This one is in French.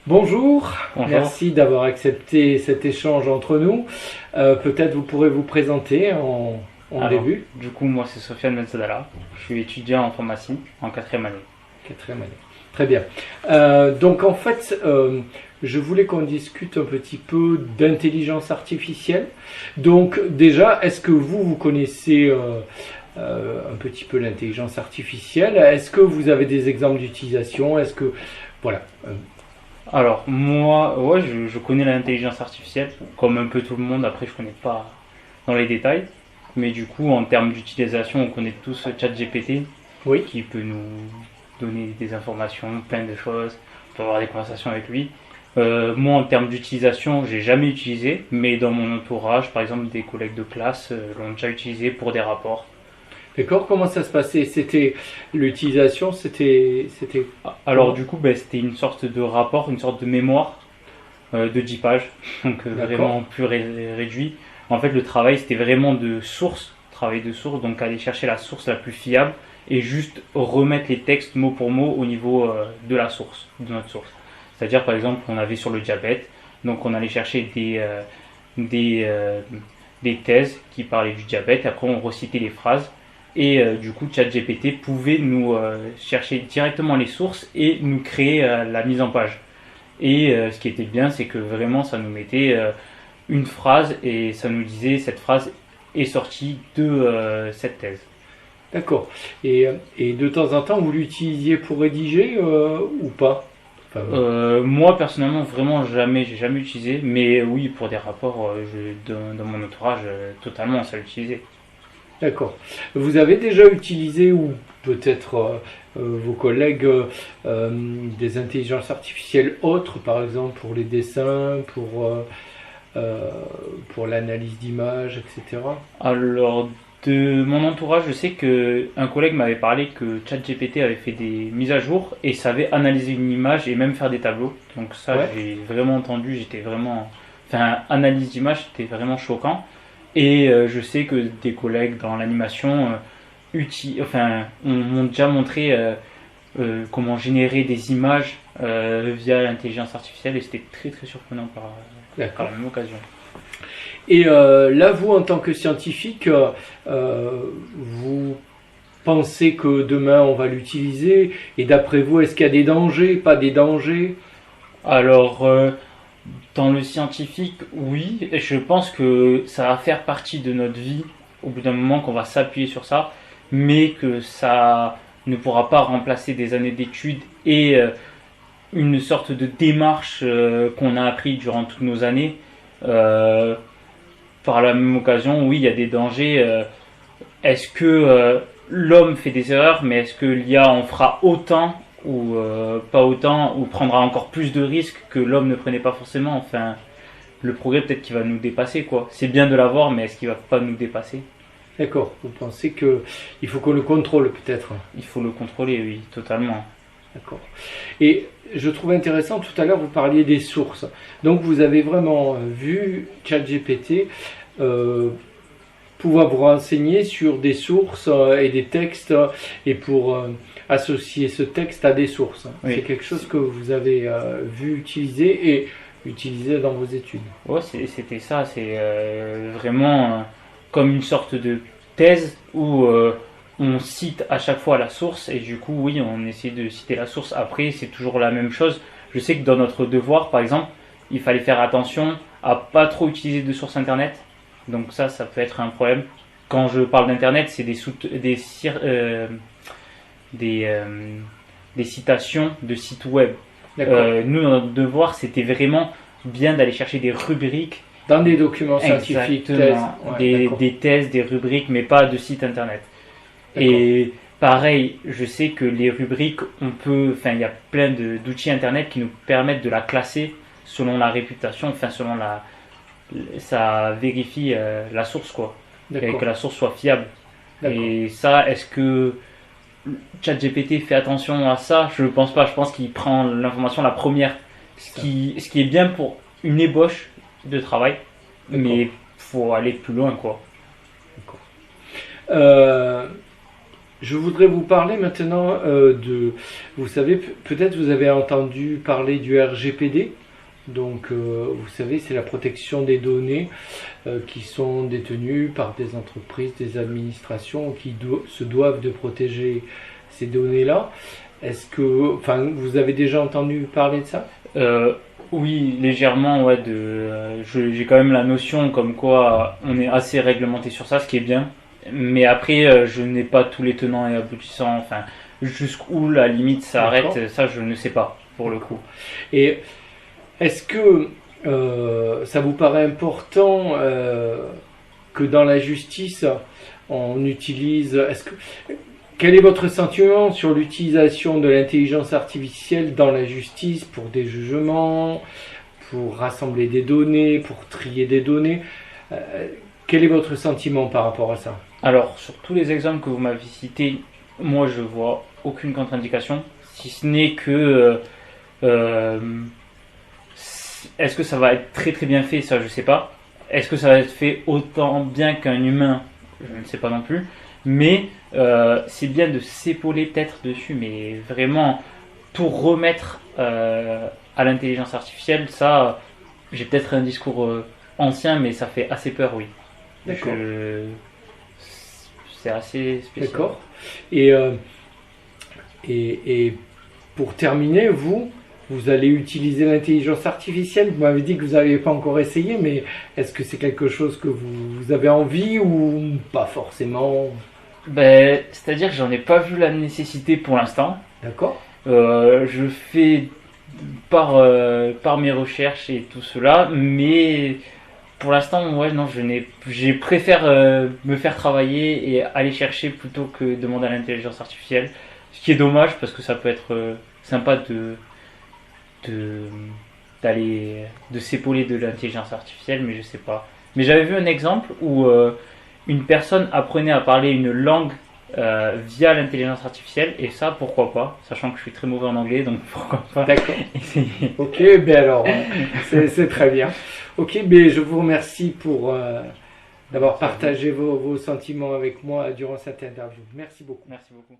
Bonjour, Bonjour. merci d'avoir accepté cet échange entre nous. Peut-être vous pourrez vous présenter en début. Du coup, moi, c'est Sofiane Menzadala. Je suis étudiant en pharmacie en 4e année. Quatrième année. Très bien. Donc en fait, je voulais qu'on discute un petit peu d'intelligence artificielle. Donc déjà, est-ce que vous connaissez un petit peu l'intelligence artificielle? Est-ce que vous avez des exemples d'utilisation? Est-ce que... Voilà. Alors, moi, ouais, je connais l'intelligence artificielle, comme un peu tout le monde. Après, je connais pas dans les détails. Mais du coup, en termes d'utilisation, on connaît tous ChatGPT, Oui. qui peut nous donner des informations, plein de choses. On peut avoir des conversations avec lui. Moi, en termes d'utilisation, j'ai jamais utilisé, mais dans mon entourage, par exemple, des collègues de classe l'ont déjà utilisé pour des rapports. D'accord, comment ça se passait? C'était l'utilisation, c'était Alors, du coup, c'était une sorte de rapport, une sorte de mémoire de 10 pages, donc D'accord. vraiment plus réduit. En fait, le travail, c'était vraiment de source, travail de source, donc aller chercher la source la plus fiable et juste remettre les textes mot pour mot au niveau de la source, de notre source. C'est-à-dire, par exemple, on avait sur le diabète, donc on allait chercher des thèses qui parlaient du diabète, et après on recitait les phrases, et du coup, ChatGPT pouvait nous chercher directement les sources et nous créer la mise en page. Et ce qui était bien, c'est que vraiment, ça nous mettait une phrase et ça nous disait cette phrase est sortie de cette thèse. D'accord. Et de temps en temps, vous l'utilisiez pour rédiger ou pas? Enfin, Moi personnellement, vraiment jamais, j'ai jamais utilisé, mais oui, pour des rapports, dans mon entourage, totalement, ça l'utilisait. d'accord. Vous avez déjà utilisé, ou peut-être vos collègues, des intelligences artificielles autres, par exemple pour les dessins, pour l'analyse d'images, etc. Alors, de mon entourage, je sais que un collègue m'avait parlé que ChatGPT avait fait des mises à jour et savait analyser une image et même faire des tableaux. Donc ça, Ouais. j'ai vraiment entendu, j'étais vraiment... Enfin, analyse d'image, c'était vraiment choquant. Et je sais que des collègues dans l'animation m'ont déjà montré comment générer des images via l'intelligence artificielle et c'était très très surprenant par D'accord. la même occasion. Et là, vous, en tant que scientifique, vous pensez que demain on va l'utiliser? Et d'après vous, est-ce qu'il y a des dangers, pas des dangers? Alors, dans le scientifique, oui, et je pense que ça va faire partie de notre vie au bout d'un moment qu'on va s'appuyer sur ça, mais que ça ne pourra pas remplacer des années d'études et une sorte de démarche qu'on a appris durant toutes nos années. Euh, Par la même occasion, oui, il y a des dangers. Est-ce que l'homme fait des erreurs, mais est-ce que l'IA en fera autant ou pas autant, ou prendra encore plus de risques que l'homme ne prenait pas forcément? Enfin, le progrès peut-être qu'il va nous dépasser, quoi. C'est bien de l'avoir, mais est-ce qu'il va pas nous dépasser? D'accord. Vous pensez qu'il faut qu'on le contrôle, peut-être? Il faut le contrôler, oui, totalement. D'accord. Et je trouve intéressant, tout à l'heure, vous parliez des sources. Donc, vous avez vraiment vu ChatGPT pouvoir vous renseigner sur des sources et des textes et pour associer ce texte à des sources. Oui. C'est quelque chose que vous avez vu utiliser et utiliser dans vos études. Ouais, c'était ça, c'est vraiment comme une sorte de thèse où on cite à chaque fois la source et du coup, oui, on essaie de citer la source. Après, c'est toujours la même chose. Je sais que dans notre devoir, par exemple, il fallait faire attention à pas trop utiliser de sources internet. Donc ça peut être un problème. Quand je parle d'internet, c'est des citations de sites web. D'accord. Nous, dans notre devoir, c'était vraiment bien d'aller chercher des rubriques. Dans des documents scientifiques, Exactement. thèses. Ouais, Des thèses, des rubriques, mais pas de sites internet. d'accord. Et pareil, je sais que les rubriques, il y a plein d'outils internet qui nous permettent de la classer selon la réputation, ça vérifie la source, quoi. Et D'accord. que la source soit fiable. D'accord. Et ça, est-ce que ChatGPT fait attention à ça? Je ne pense pas. Je pense qu'il prend l'information la première, ce qui est bien pour une ébauche de travail, D'accord. mais faut aller plus loin, quoi. D'accord. Je voudrais vous parler maintenant vous savez, peut-être vous avez entendu parler du RGPD. Donc, vous savez, c'est la protection des données qui sont détenues par des entreprises, des administrations qui se doivent de protéger ces données-là. Enfin, vous avez déjà entendu parler de ça? Oui, légèrement, ouais. J'ai quand même la notion comme quoi on est assez réglementé sur ça, ce qui est bien. Mais après, je n'ai pas tous les tenants et aboutissants. Enfin, jusqu'où la limite s'arrête, ça, je ne sais pas pour le coup. Et est-ce que ça vous paraît important que dans la justice, on utilise... Quel est votre sentiment sur l'utilisation de l'intelligence artificielle dans la justice pour des jugements, pour rassembler des données, pour trier des données? Quel est votre sentiment par rapport à ça? Alors, sur tous les exemples que vous m'avez cités, moi je vois aucune contre-indication, si ce n'est que est-ce que ça va être très très bien fait, ça je sais pas. Est-ce que ça va être fait autant bien qu'un humain, je ne sais pas non plus. Mais c'est bien de s'épauler peut-être dessus, mais vraiment tout remettre à l'intelligence artificielle, ça, j'ai peut-être un discours ancien, mais ça fait assez peur, oui. D'accord. C'est assez spécial. D'accord. Et pour terminer, vous allez utiliser l'intelligence artificielle. Vous m'avez dit que vous n'aviez pas encore essayé, mais est-ce que c'est quelque chose que vous avez envie ou pas forcément? C'est-à-dire que j'en ai pas vu la nécessité pour l'instant. D'accord. Je fais par mes recherches et tout cela, mais pour l'instant, ouais, non, je préfère me faire travailler et aller chercher plutôt que demander à l'intelligence artificielle. Ce qui est dommage parce que ça peut être sympa de s'épauler de l'intelligence artificielle, mais je sais pas. Mais j'avais vu un exemple où une personne apprenait à parler une langue via l'intelligence artificielle, et ça, pourquoi pas, sachant que je suis très mauvais en anglais, donc pourquoi pas. D'accord. essayer. Ok, alors, c'est très bien. Ok, je vous remercie pour d'avoir partagé vos sentiments avec moi durant cette interview. Merci beaucoup. Merci beaucoup.